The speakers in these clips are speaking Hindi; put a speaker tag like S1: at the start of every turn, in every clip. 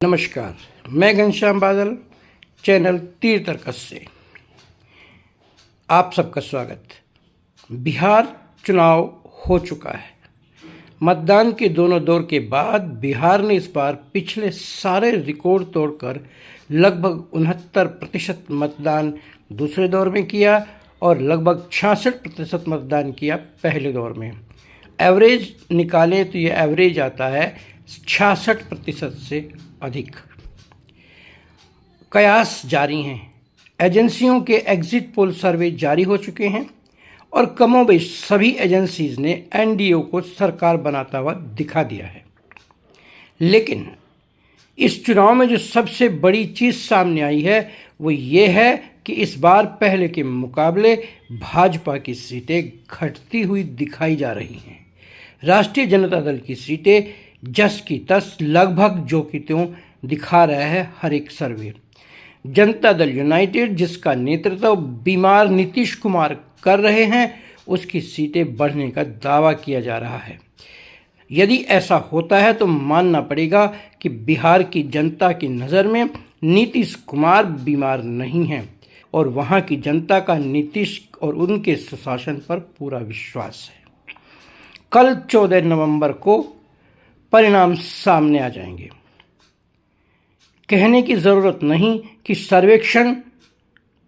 S1: नमस्कार, मैं घनश्याम बादल, चैनल तीर तर्कश से आप सबका स्वागत। बिहार चुनाव हो चुका है। मतदान के दोनों दौर के बाद बिहार ने इस बार पिछले सारे रिकॉर्ड तोड़कर लगभग 69% मतदान दूसरे दौर में किया और लगभग 66% मतदान किया पहले दौर में। एवरेज निकालें तो ये एवरेज आता है 66% से अधिक। कयास जारी हैं। एजेंसियों के एग्जिट पोल सर्वे जारी हो चुके हैं और कमोबेश सभी एजेंसीज ने एनडीए को सरकार बनाता हुआ दिखा दिया है। लेकिन इस चुनाव में जो सबसे बड़ी चीज़ सामने आई है वो ये है कि इस बार पहले के मुकाबले भाजपा की सीटें घटती हुई दिखाई जा रही हैं। राष्ट्रीय जनता दल की सीटें जस की तस लगभग जो की त्यों दिखा रहा है हर एक सर्वे। जनता दल यूनाइटेड, जिसका नेतृत्व बीमार नीतीश कुमार कर रहे हैं, उसकी सीटें बढ़ने का दावा किया जा रहा है। यदि ऐसा होता है तो मानना पड़ेगा कि बिहार की जनता की नज़र में नीतीश कुमार बीमार नहीं हैं और वहाँ की जनता का नीतीश और उनके सुशासन पर पूरा विश्वास है। कल 14 नवंबर को परिणाम सामने आ जाएंगे। कहने की ज़रूरत नहीं कि सर्वेक्षण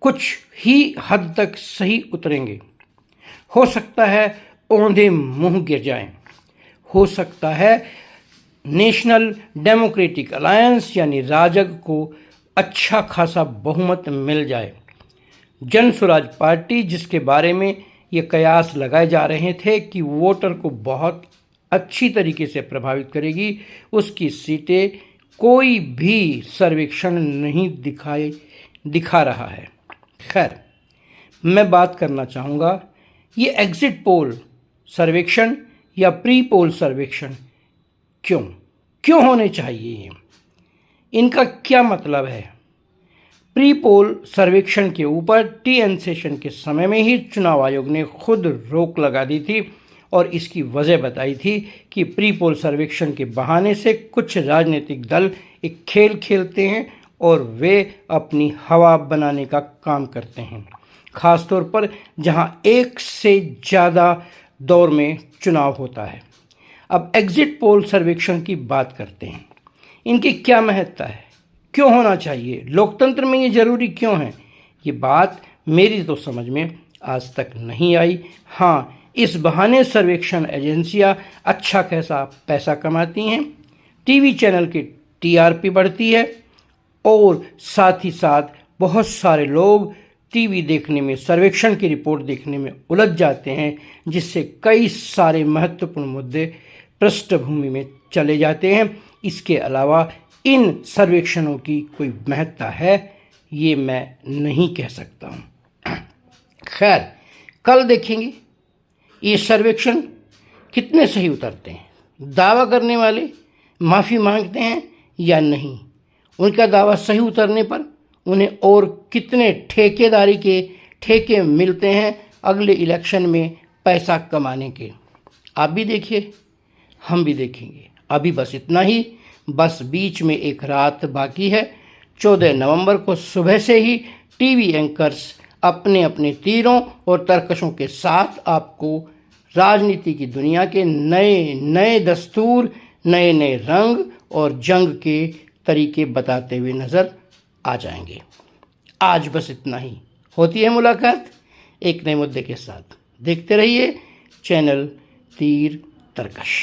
S1: कुछ ही हद तक सही उतरेंगे। हो सकता है औंधे मुंह गिर जाएं। हो सकता है नेशनल डेमोक्रेटिक अलायंस यानी राजग को अच्छा खासा बहुमत मिल जाए। जन स्वराज पार्टी, जिसके बारे में ये कयास लगाए जा रहे थे कि वोटर को बहुत अच्छी तरीके से प्रभावित करेगी, उसकी सीटें कोई भी सर्वेक्षण नहीं दिखा रहा है। खैर, मैं बात करना चाहूँगा ये एग्जिट पोल सर्वेक्षण या प्री पोल सर्वेक्षण क्यों होने चाहिए, ये इनका क्या मतलब है। प्री पोल सर्वेक्षण के ऊपर टीएन सेशन के समय में ही चुनाव आयोग ने खुद रोक लगा दी थी और इसकी वजह बताई थी कि प्री पोल सर्वेक्षण के बहाने से कुछ राजनीतिक दल एक खेल खेलते हैं और वे अपनी हवा बनाने का काम करते हैं, ख़ासतौर पर जहां एक से ज़्यादा दौर में चुनाव होता है। अब एग्जिट पोल सर्वेक्षण की बात करते हैं। इनकी क्या महत्ता है, क्यों होना चाहिए, लोकतंत्र में ये ज़रूरी क्यों है, ये बात मेरी तो समझ में आज तक नहीं आई। हाँ, इस बहाने सर्वेक्षण एजेंसियां अच्छा खासा पैसा कमाती हैं, टीवी चैनल की टीआरपी बढ़ती है और साथ ही साथ बहुत सारे लोग टीवी देखने में, सर्वेक्षण की रिपोर्ट देखने में उलझ जाते हैं, जिससे कई सारे महत्वपूर्ण मुद्दे पृष्ठभूमि में चले जाते हैं। इसके अलावा इन सर्वेक्षणों की कोई महत्ता है ये मैं नहीं कह सकता हूँ। खैर, कल देखेंगे ये सर्वेक्षण कितने सही उतरते हैं। दावा करने वाले माफ़ी मांगते हैं या नहीं, उनका दावा सही उतरने पर उन्हें और कितने ठेकेदारी के ठेके मिलते हैं अगले इलेक्शन में पैसा कमाने के। आप भी देखिए, हम भी देखेंगे। अभी बस इतना ही। बस बीच में एक रात बाकी है। 14 नवंबर को सुबह से ही टीवी एंकर्स अपने अपने तीरों और तर्कशों के साथ आपको राजनीति की दुनिया के नए नए दस्तूर, नए नए रंग और जंग के तरीके बताते हुए नज़र आ जाएंगे। आज बस इतना ही। होती है मुलाकात एक नए मुद्दे के साथ। देखते रहिए चैनल तीर तर्कश।